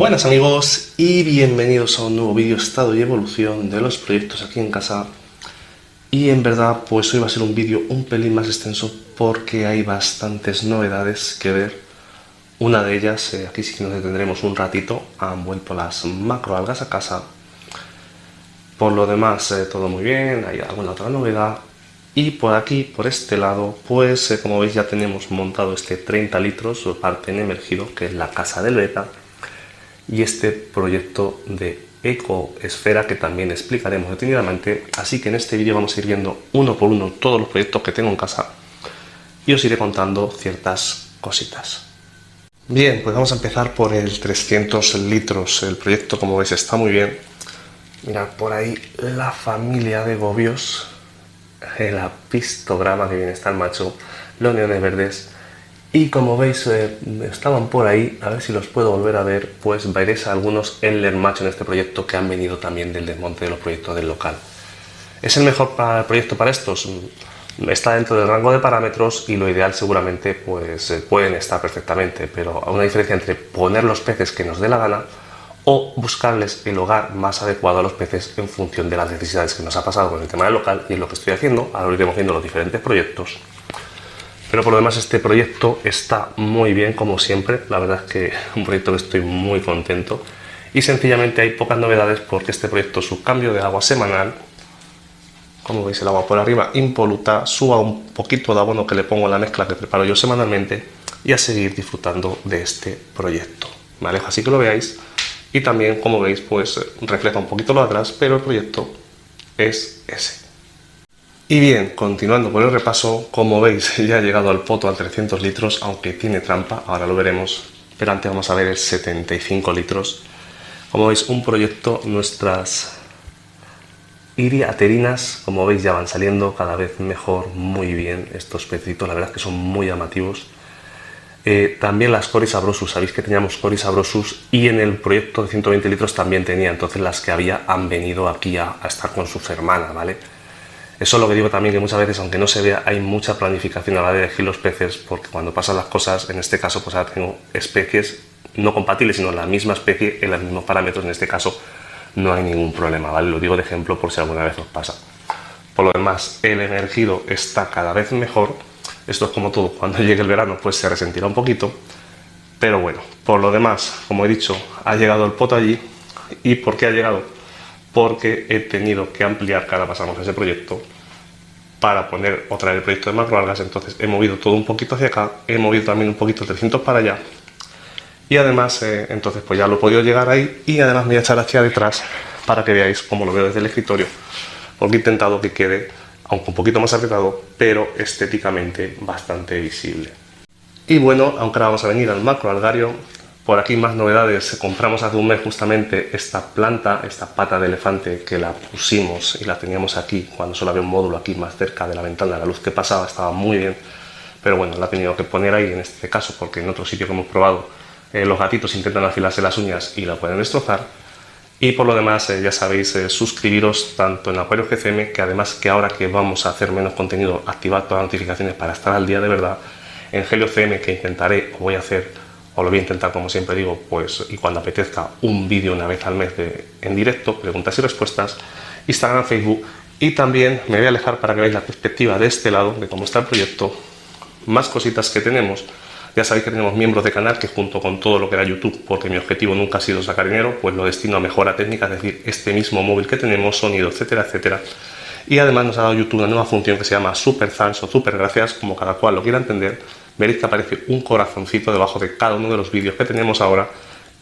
Buenas amigos y bienvenidos a un nuevo vídeo estado y evolución de los proyectos aquí en casa. Y en verdad pues hoy va a ser un vídeo un pelín más extenso porque hay bastantes novedades que ver. Una de ellas, aquí sí que nos detendremos un ratito, han vuelto las macroalgas a casa. Por lo demás todo muy bien, hay alguna otra novedad. Y por aquí, por este lado, pues como veis ya tenemos montado este 30 litros o parte en emergido, que es la casa del beta. Y este proyecto de Ecoesfera que también explicaremos detenidamente, así que en este vídeo vamos a ir viendo uno por uno todos los proyectos que tengo en casa y os iré contando ciertas cositas. Bien, pues vamos a empezar por el 300 litros. El proyecto, como veis, está muy bien. Mirad por ahí la familia de gobios, el apistograma que bien está el macho, los neones verdes. Y como veis, estaban por ahí, a ver si los puedo volver a ver, pues veréis a algunos Endler macho en este proyecto que han venido también del desmonte de los proyectos del local. ¿Es el mejor proyecto para estos? Está dentro del rango de parámetros y lo ideal seguramente pues pueden estar perfectamente, pero hay una diferencia entre poner los peces que nos dé la gana o buscarles el hogar más adecuado a los peces en función de las necesidades que nos ha pasado con el tema del local, y es lo que estoy haciendo. Ahora iremos viendo los diferentes proyectos. Pero por lo demás este proyecto está muy bien, como siempre. La verdad es que un proyecto que estoy muy contento. Y sencillamente hay pocas novedades porque este proyecto, su cambio de agua semanal, como veis el agua por arriba impoluta, suba un poquito de abono que le pongo en la mezcla que preparo yo semanalmente, y a seguir disfrutando de este proyecto. Me alejo así que lo veáis. Y también, como veis, pues refleja un poquito lo de atrás, pero el proyecto es ese. Y bien, continuando por el repaso, como veis ya ha llegado al poto al 300 litros, aunque tiene trampa, ahora lo veremos, pero antes vamos a ver el 75 litros. Como veis, un proyecto, nuestras iriaterinas, como veis ya van saliendo cada vez mejor, muy bien estos pecitos, la verdad es que son muy llamativos. También las Coris abrosus, sabéis que teníamos Coris abrosus y en el proyecto de 120 litros también tenía, entonces las que había han venido aquí a estar con sus hermanas, ¿vale? Eso es lo que digo también, que muchas veces, aunque no se vea, hay mucha planificación a la hora de elegir los peces, porque cuando pasan las cosas, en este caso, pues ahora tengo especies no compatibles, sino la misma especie en los mismos parámetros. En este caso no hay ningún problema, ¿vale? Lo digo de ejemplo por si alguna vez os pasa. Por lo demás, el emergido está cada vez mejor. Esto es como todo, cuando llegue el verano pues se resentirá un poquito, pero bueno, por lo demás, como he dicho, ha llegado el poto allí. ¿Y por qué ha llegado? Porque he tenido que ampliar, que ahora pasamos a ese proyecto, para poner otra vez el proyecto de macroalgas. Entonces he movido todo un poquito hacia acá, he movido también un poquito 300 para allá, y además entonces pues ya lo he podido llegar ahí, y además me voy a echar hacia detrás para que veáis cómo lo veo desde el escritorio, porque he intentado que quede aunque un poquito más apretado, pero estéticamente bastante visible. Y bueno, aunque ahora vamos a venir al macroalgario. Por aquí más novedades. Compramos hace un mes justamente esta planta, esta pata de elefante, que la pusimos y la teníamos aquí cuando solo había un módulo aquí más cerca de la ventana. La luz que pasaba estaba muy bien, pero bueno, la he tenido que poner ahí en este caso porque en otro sitio que hemos probado los gatitos intentan afilarse las uñas y la pueden destrozar. Y por lo demás ya sabéis, suscribiros tanto en Acuarios GCM, que además que ahora que vamos a hacer menos contenido, activar todas las notificaciones para estar al día de verdad. En Helio CM, que intentaré o voy a hacer, o lo voy a intentar, como siempre digo, pues, y cuando apetezca, un vídeo una vez al mes en directo, preguntas y respuestas. Instagram, Facebook, y también me voy a alejar para que veáis la perspectiva de este lado, de cómo está el proyecto. Más cositas que tenemos. Ya sabéis que tenemos miembros de canal que, junto con todo lo que era YouTube, porque mi objetivo nunca ha sido sacar dinero, pues lo destino a mejora técnica, es decir, este mismo móvil que tenemos, sonido, etcétera, etcétera. Y además nos ha dado YouTube una nueva función que se llama Super Thanks o Super Gracias, como cada cual lo quiera entender. Veréis que aparece un corazoncito debajo de cada uno de los vídeos que tenemos ahora,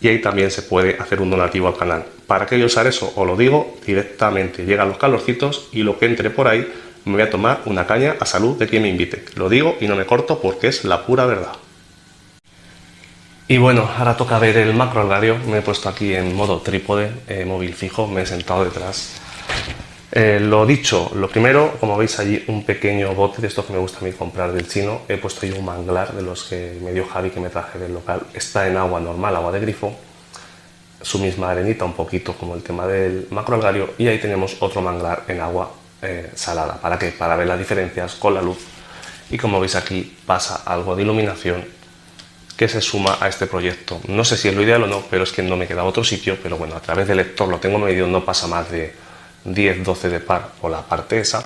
y ahí también se puede hacer un donativo al canal. ¿Para qué voy a usar eso? Os lo digo directamente, llegan los calorcitos y lo que entre por ahí me voy a tomar una caña a salud de quien me invite. Lo digo y no me corto porque es la pura verdad. Y bueno, ahora toca ver el macroalgario. Me he puesto aquí en modo trípode, móvil fijo, me he sentado detrás. Lo dicho, lo primero, como veis allí, un pequeño bote de estos que me gusta a mí comprar del chino. He puesto yo un manglar de los que me dio Javi, que me traje del local. Está en agua normal, agua de grifo, su misma arenita, un poquito como el tema del macroalgario. Y ahí tenemos otro manglar en agua salada. ¿Para qué? Para ver las diferencias con la luz. Y como veis aquí pasa algo de iluminación que se suma a este proyecto. No sé si es lo ideal o no, pero es que no me queda otro sitio, pero bueno, a través del lector lo tengo medido, no pasa más de 10, 12 de par por la parte esa.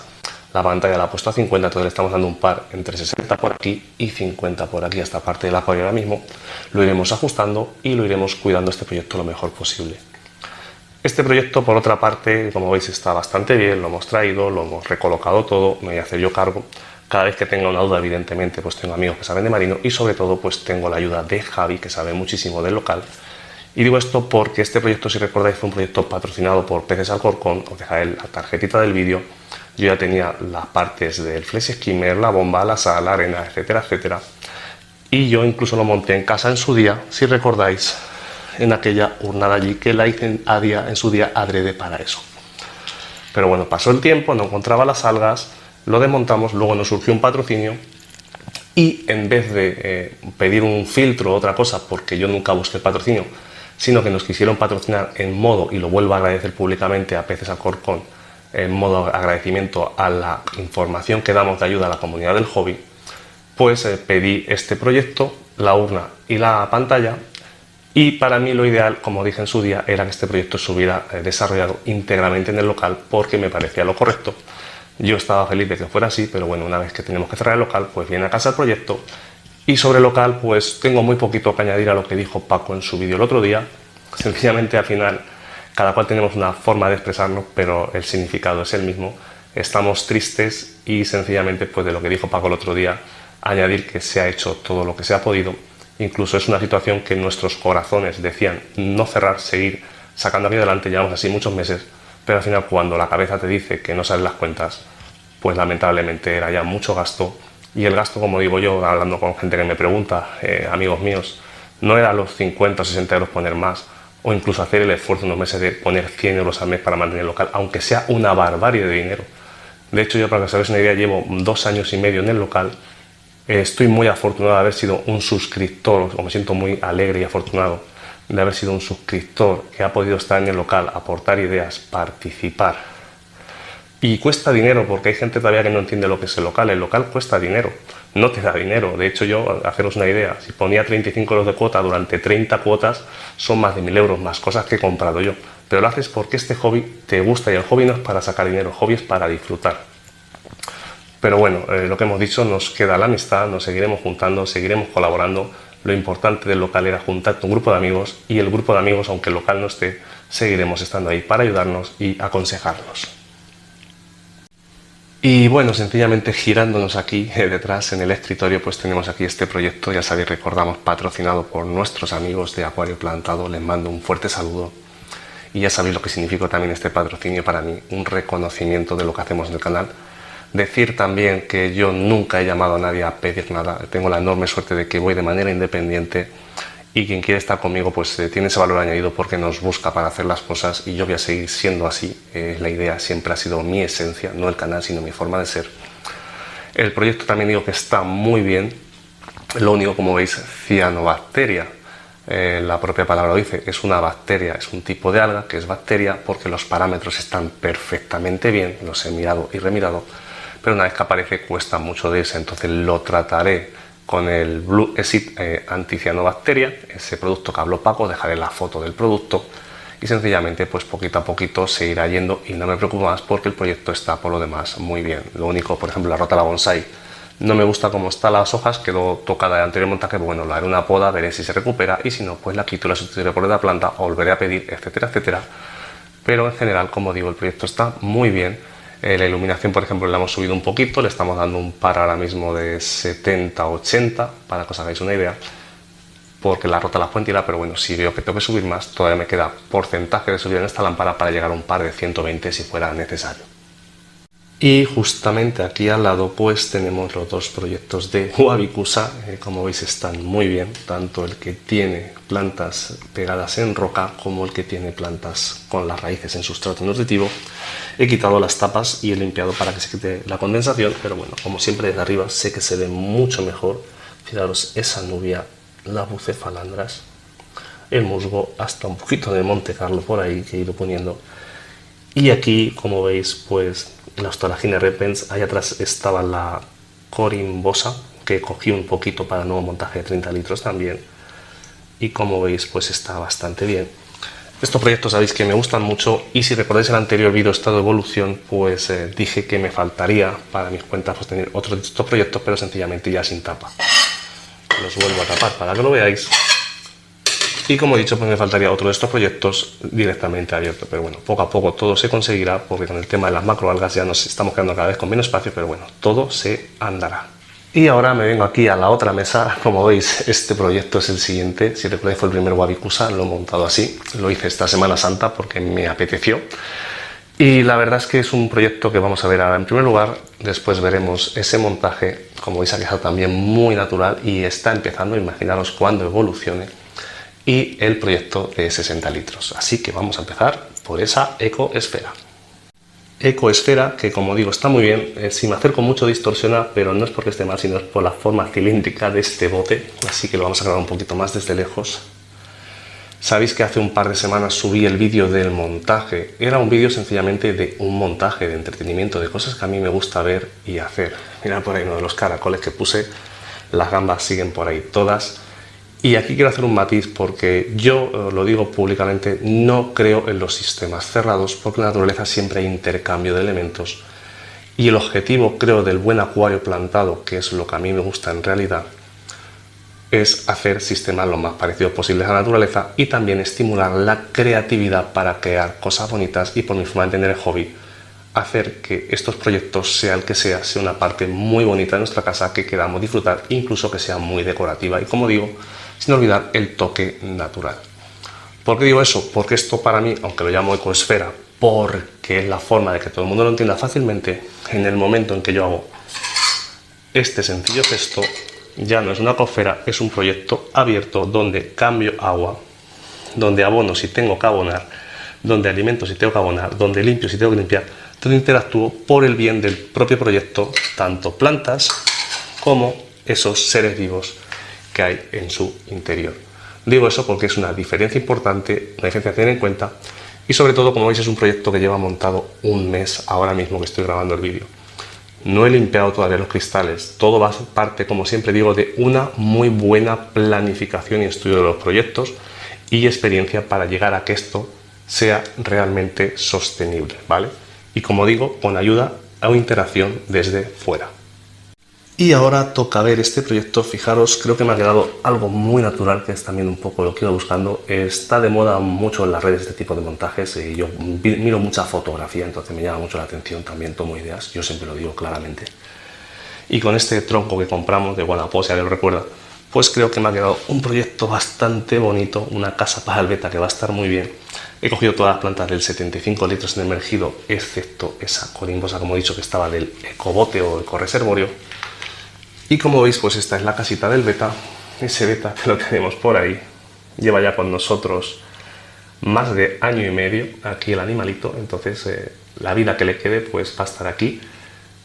La pantalla la he puesto a 50, entonces le estamos dando un par entre 60 por aquí y 50 por aquí, esta parte del acuario ahora mismo. Lo iremos ajustando y lo iremos cuidando este proyecto lo mejor posible. Este proyecto, por otra parte, como veis, está bastante bien, lo hemos traído, lo hemos recolocado todo, me voy a hacer yo cargo. Cada vez que tenga una duda, evidentemente, pues tengo amigos que saben de marino y sobre todo pues tengo la ayuda de Javi, que sabe muchísimo del local. Y digo esto porque este proyecto, si recordáis, fue un proyecto patrocinado por Peces Alcorcón. Os dejaré la tarjetita del vídeo. Yo ya tenía las partes del flex skimmer, la bomba, la sal, la arena, etcétera, etcétera. Y yo incluso lo monté en casa en su día, si recordáis, en aquella urnada allí que la hice en su día adrede para eso. Pero bueno, pasó el tiempo, no encontraba las algas, lo desmontamos, luego nos surgió un patrocinio y en vez de pedir un filtro o otra cosa, porque yo nunca busqué el patrocinio, sino que nos quisieron patrocinar en modo, y lo vuelvo a agradecer públicamente a Peces Alcorcón, en modo agradecimiento a la información que damos de ayuda a la comunidad del hobby, pues pedí este proyecto, la urna y la pantalla, y para mí lo ideal, como dije en su día, era que este proyecto se hubiera desarrollado íntegramente en el local porque me parecía lo correcto. Yo estaba feliz de que fuera así, pero bueno, una vez que tenemos que cerrar el local, pues viene a casa el proyecto. Y sobre el local, pues tengo muy poquito que añadir a lo que dijo Paco en su vídeo el otro día. Sencillamente, al final, cada cual tenemos una forma de expresarnos, pero el significado es el mismo. Estamos tristes y sencillamente, pues de lo que dijo Paco el otro día, añadir que se ha hecho todo lo que se ha podido. Incluso es una situación que nuestros corazones decían no cerrar, seguir sacando aquí adelante. Llevamos así muchos meses, pero al final cuando la cabeza te dice que no salen las cuentas, pues lamentablemente era ya mucho gasto. Y el gasto, como digo yo, hablando con gente que me pregunta, amigos míos, no era los 50 o 60 euros poner más, o incluso hacer el esfuerzo unos meses de poner 100 euros al mes para mantener el local, aunque sea una barbarie de dinero. De hecho, yo, para que os hagáis una idea, llevo 2 años y medio en el local. Estoy muy afortunado de haber sido un suscriptor, o me siento muy alegre y afortunado de haber sido un suscriptor que ha podido estar en el local, aportar ideas, participar. Y cuesta dinero, porque hay gente todavía que no entiende lo que es el local cuesta dinero, no te da dinero. De hecho, yo, haceros una idea, si ponía 35 euros de cuota durante 30 cuotas, son más de 1000 euros, más cosas que he comprado yo. Pero lo haces porque este hobby te gusta, y el hobby no es para sacar dinero, el hobby es para disfrutar. Pero bueno, lo que hemos dicho, nos queda la amistad, nos seguiremos juntando, seguiremos colaborando. Lo importante del local era juntarte un grupo de amigos, y el grupo de amigos, aunque el local no esté, seguiremos estando ahí para ayudarnos y aconsejarnos. Y bueno, sencillamente girándonos aquí detrás en el escritorio, pues tenemos aquí este proyecto, ya sabéis, recordamos, patrocinado por nuestros amigos de Acuario Plantado. Les mando un fuerte saludo y ya sabéis lo que significa también este patrocinio para mí, un reconocimiento de lo que hacemos en el canal. Decir también que yo nunca he llamado a nadie a pedir nada, tengo la enorme suerte de que voy de manera independiente, y quien quiere estar conmigo pues tiene ese valor añadido porque nos busca para hacer las cosas, y yo voy a seguir siendo así. La idea siempre ha sido mi esencia, no el canal, sino mi forma de ser. El proyecto también digo que está muy bien, lo único, como veis, cianobacteria, la propia palabra lo dice, es una bacteria, es un tipo de alga que es bacteria, porque los parámetros están perfectamente bien, los he mirado y remirado, pero una vez que aparece cuesta mucho de ese, entonces lo trataré con el Blue Exit anticianobacteria, ese producto que habló Paco. Dejaré la foto del producto y sencillamente pues poquito a poquito se irá yendo, y no me preocupo más porque el proyecto está por lo demás muy bien. Lo único, por ejemplo, la rota la bonsai, no me gusta cómo están las hojas, quedó tocada de anterior montaje, pues bueno, le haré una poda, veré si se recupera, y si no, pues la quito, la sustituiré por otra planta o volveré a pedir, etcétera, etcétera. Pero en general, como digo, el proyecto está muy bien. La iluminación, por ejemplo, la hemos subido un poquito, le estamos dando un par ahora mismo de 70-80, para que os hagáis una idea, porque la rota la fuente irá, pero bueno, si veo que tengo que subir más, todavía me queda porcentaje de subida en esta lámpara para llegar a un par de 120 si fuera necesario. Y justamente aquí al lado pues tenemos los dos proyectos de Wabicusa, como veis están muy bien, tanto el que tiene plantas pegadas en roca como el que tiene plantas con las raíces en sustrato nutritivo. He quitado las tapas y he limpiado para que se quite la condensación, pero bueno, como siempre desde arriba sé que se ve mucho mejor. Fijaros esa nubia, las bucefalandras, el musgo, hasta un poquito de Monte Carlo por ahí que he ido poniendo. Y aquí, como veis, pues la Ostoragina repens. Ahí atrás estaba la corimbosa, que cogí un poquito para el nuevo montaje de 30 litros también. y como veis pues está bastante bien. Estos proyectos sabéis que me gustan mucho y si recordáis el anterior vídeo estado de evolución pues dije que me faltaría para mis cuentas pues, tener otros de estos proyectos pero sencillamente ya sin tapa. Los vuelvo a tapar para que lo veáis y como he dicho pues me faltaría otro de estos proyectos directamente abierto, pero bueno, poco a poco todo se conseguirá porque con el tema de las macroalgas ya nos estamos quedando cada vez con menos espacio, pero bueno, todo se andará. Y ahora me vengo aquí a la otra mesa. Como veis, este proyecto es el siguiente. Si recordáis fue el primer Wabikusa, lo he montado así. Lo hice esta Semana Santa porque me apeteció. Y la verdad es que es un proyecto que vamos a ver ahora en primer lugar. Después veremos ese montaje. Como veis ha quedado también muy natural y está empezando. Imaginaros cuando evolucione. Y el proyecto de 60 litros. Así que vamos a empezar por esa Eco-Esfera. Eco-Esfera, que como digo está muy bien, si me acerco mucho distorsiona, pero no es porque esté mal, sino es por la forma cilíndrica de este bote, así que lo vamos a grabar un poquito más desde lejos. Sabéis que hace un par de semanas subí el vídeo del montaje, era un vídeo sencillamente de un montaje, de entretenimiento, de cosas que a mí me gusta ver y hacer. Mirad por ahí uno de los caracoles que puse, las gambas siguen por ahí todas. Y aquí quiero hacer un matiz porque yo, lo digo públicamente, no creo en los sistemas cerrados porque en la naturaleza siempre hay intercambio de elementos y el objetivo, creo, del buen acuario plantado, que es lo que a mí me gusta en realidad, es hacer sistemas lo más parecidos posibles a la naturaleza y también estimular la creatividad para crear cosas bonitas y, por mi forma de entender el hobby, hacer que estos proyectos, sea el que sea una parte muy bonita de nuestra casa que queramos disfrutar, incluso que sea muy decorativa y, como digo, sin olvidar el toque natural. ¿Por qué digo eso? Porque esto para mí, aunque lo llamo Eco-Esfera, porque es la forma de que todo el mundo lo entienda fácilmente, en el momento en que yo hago este sencillo gesto, ya no es una Eco-Esfera, es un proyecto abierto donde cambio agua, donde abono si tengo que abonar, donde alimento si tengo que abonar, donde limpio si tengo que limpiar, donde interactúo por el bien del propio proyecto, tanto plantas como esos seres vivos que hay en su interior. Digo eso porque es una diferencia importante, una diferencia a tener en cuenta y sobre todo, como veis, es un proyecto que lleva montado un mes ahora mismo que estoy grabando el vídeo. No he limpiado todavía los cristales, todo va a ser parte, como siempre digo, de una muy buena planificación y estudio de los proyectos y experiencia para llegar a que esto sea realmente sostenible, ¿vale? Y como digo, con ayuda o interacción desde fuera. Y ahora toca ver este proyecto. Fijaros, creo que me ha quedado algo muy natural, que es también un poco lo que iba buscando. Está de moda mucho en las redes este tipo de montajes y yo miro mucha fotografía, entonces me llama mucho la atención, también tomo ideas, yo siempre lo digo claramente. Y con este tronco que compramos de Wallapop, si alguien lo recuerda, pues creo que me ha quedado un proyecto bastante bonito, una casa para albeta que va a estar muy bien. He cogido todas las plantas del 75 litros en emergido, excepto esa corimbosa, como he dicho, que estaba del ecobote o ecoreservorio. Y como veis, pues esta es la casita del beta. Ese beta que lo tenemos por ahí lleva ya con nosotros más de año y medio, aquí el animalito, entonces la vida que le quede pues va a estar aquí.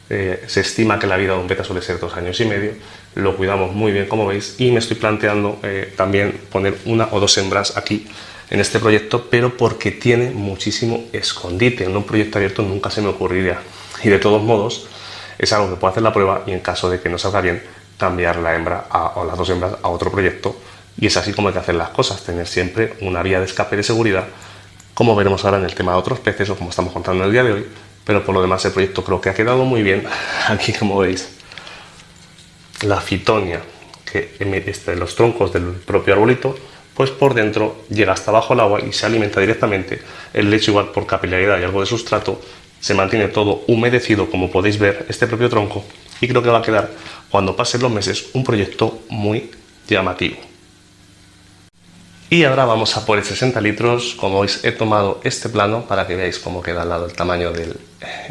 Se estima que la vida de un beta suele ser 2 años y medio, lo cuidamos muy bien, como veis, y me estoy planteando también poner 1 o 2 hembras aquí en este proyecto, pero porque tiene muchísimo escondite. En un proyecto abierto nunca se me ocurriría, y de todos modos es algo que puedo hacer la prueba y en caso de que no salga bien, cambiar la hembra o las 2 hembras a otro proyecto. Y es así como hay que hacer las cosas, tener siempre una vía de escape de seguridad, como veremos ahora en el tema de otros peces o como estamos contando el día de hoy. Pero por lo demás el proyecto creo que ha quedado muy bien. Aquí, como veis, la fitonia que emite los troncos del propio arbolito, pues por dentro llega hasta abajo el agua y se alimenta directamente. El lecho, igual por capilaridad y algo de sustrato, se mantiene todo humedecido, como podéis ver, este propio tronco, y creo que va a quedar, cuando pasen los meses, un proyecto muy llamativo. Y ahora vamos a por el 60 litros. Como veis, he tomado este plano para que veáis cómo queda al lado el tamaño del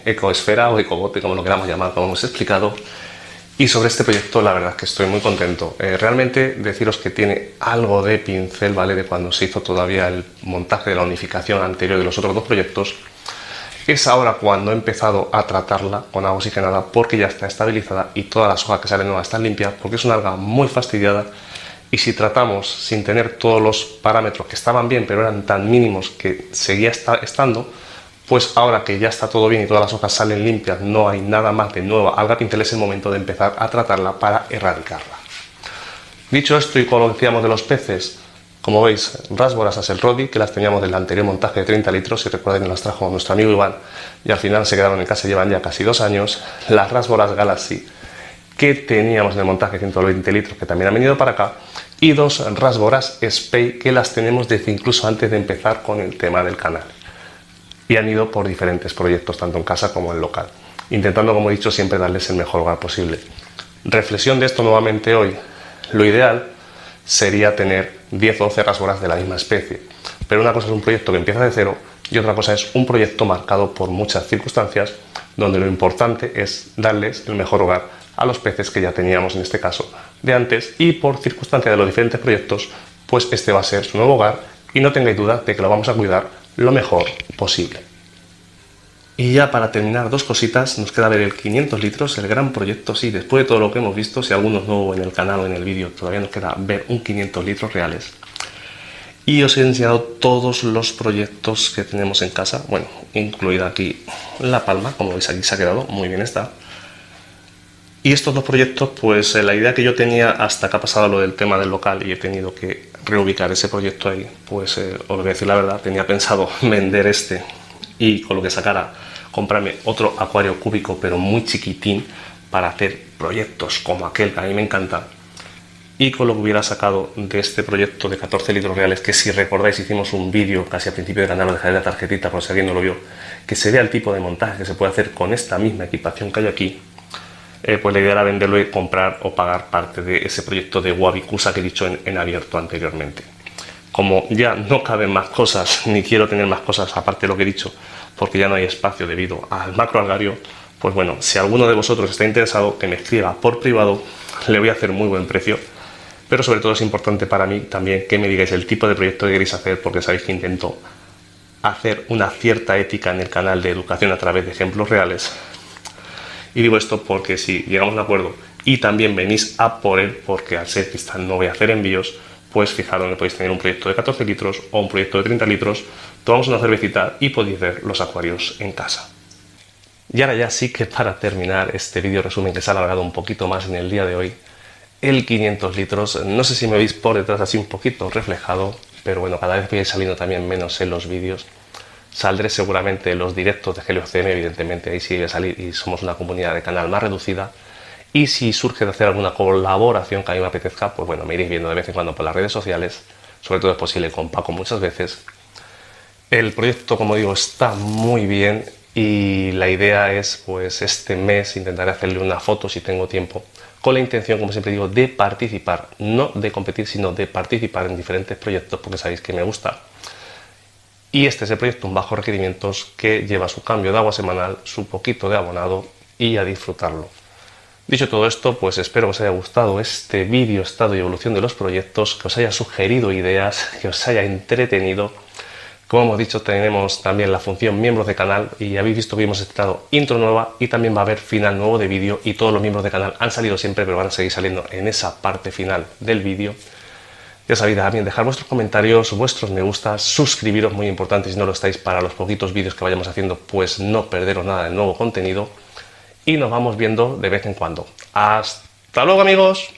Eco-Esfera o ecobote, como lo queramos llamar, como hemos explicado. Y sobre este proyecto la verdad es que estoy muy contento. Realmente deciros que tiene algo de pincel, ¿vale? De cuando se hizo todavía el montaje de la unificación anterior de los otros 2 proyectos. Es ahora cuando he empezado a tratarla con agua oxigenada porque ya está estabilizada y todas las hojas que salen nuevas están limpias, porque es una alga muy fastidiada y si tratamos sin tener todos los parámetros que estaban bien pero eran tan mínimos que seguía estando, pues ahora que ya está todo bien y todas las hojas salen limpias, no hay nada más de nueva alga pincel, es el momento de empezar a tratarla para erradicarla. Dicho esto, y con lo que decíamos de los peces, Como veis, rasboras Hasselrod, que las teníamos del anterior montaje de 30 litros, si recuerdan las trajo nuestro amigo Iván, y al final se quedaron en casa, llevan ya casi 2 años. Las rasboras Galaxy, que teníamos en el montaje de 120 litros, que también han venido para acá, y 2 rasboras Spey, que las tenemos desde incluso antes de empezar con el tema del canal. Y han ido por diferentes proyectos, tanto en casa como en local, intentando, como he dicho, siempre darles el mejor hogar posible. Reflexión de esto nuevamente hoy. Lo ideal sería tener 10 o 12 rasboras de la misma especie, pero una cosa es un proyecto que empieza de cero y otra cosa es un proyecto marcado por muchas circunstancias, donde lo importante es darles el mejor hogar a los peces que ya teníamos, en este caso de antes, y por circunstancia de los diferentes proyectos, pues este va a ser su nuevo hogar y no tengáis duda de que lo vamos a cuidar lo mejor posible. Y ya para terminar, 2 cositas, nos queda ver el 500 litros, el gran proyecto. Sí, después de todo lo que hemos visto, si alguno es nuevo en el canal o en el vídeo, todavía nos queda ver un 500 litros reales. Y os he enseñado todos los proyectos que tenemos en casa, bueno, incluida aquí la palma, como veis aquí se ha quedado, muy bien está. Y estos 2 proyectos, pues la idea que yo tenía hasta que ha pasado lo del tema del local y he tenido que reubicar ese proyecto ahí, pues os voy a decir la verdad, tenía pensado vender este y con lo que sacara comprarme otro acuario cúbico pero muy chiquitín para hacer proyectos como aquel que a mí me encanta, y con lo que hubiera sacado de este proyecto de 14 litros reales, que si recordáis hicimos un vídeo casi al principio del canal, os dejaré la tarjetita por si alguien no lo vio, que se vea el tipo de montaje que se puede hacer con esta misma equipación que hay aquí. Pues la idea era venderlo y comprar o pagar parte de ese proyecto de Wabicusa que he dicho en abierto anteriormente. Como ya no caben más cosas, ni quiero tener más cosas aparte de lo que he dicho, porque ya no hay espacio debido al macroalgario, pues bueno, si alguno de vosotros está interesado, que me escriba por privado, le voy a hacer muy buen precio, pero sobre todo es importante para mí también que me digáis el tipo de proyecto que queréis hacer, porque sabéis que intento hacer una cierta ética en el canal de educación a través de ejemplos reales. Y digo esto porque si llegamos a un acuerdo y también venís a por él, porque al ser cristal no voy a hacer envíos, pues fijaros que podéis tener un proyecto de 14 litros o un proyecto de 30 litros, tomamos una cervecita y podéis ver los acuarios en casa. Y ahora ya sí que para terminar este vídeo resumen, que se ha alargado un poquito más en el día de hoy, el 500 litros, no sé si me veis por detrás así un poquito reflejado, pero bueno, cada vez voy a ir saliendo también menos en los vídeos. Saldré seguramente en los directos de HelioCM, evidentemente ahí sí voy a salir y somos una comunidad de canal más reducida. Y si surge de hacer alguna colaboración que a mí me apetezca, pues bueno, me iréis viendo de vez en cuando por las redes sociales, sobre todo es posible con Paco muchas veces. El proyecto, como digo, está muy bien y la idea es, pues este mes intentaré hacerle una foto si tengo tiempo, con la intención, como siempre digo, de participar, no de competir, sino de participar en diferentes proyectos, porque sabéis que me gusta. Y este es el proyecto, un bajo requerimientos, que lleva su cambio de agua semanal, su poquito de abonado y a disfrutarlo. Dicho todo esto, pues espero que os haya gustado este vídeo, estado y evolución de los proyectos, que os haya sugerido ideas, que os haya entretenido. Como hemos dicho, tenemos también la función miembros de canal y habéis visto que hemos estrenado intro nueva y también va a haber final nuevo de vídeo, y todos los miembros de canal han salido siempre, pero van a seguir saliendo en esa parte final del vídeo. Ya sabéis también dejar vuestros comentarios, vuestros me gusta, suscribiros, muy importante si no lo estáis, para los poquitos vídeos que vayamos haciendo, pues no perderos nada del nuevo contenido. Y nos vamos viendo de vez en cuando. ¡Hasta luego, amigos!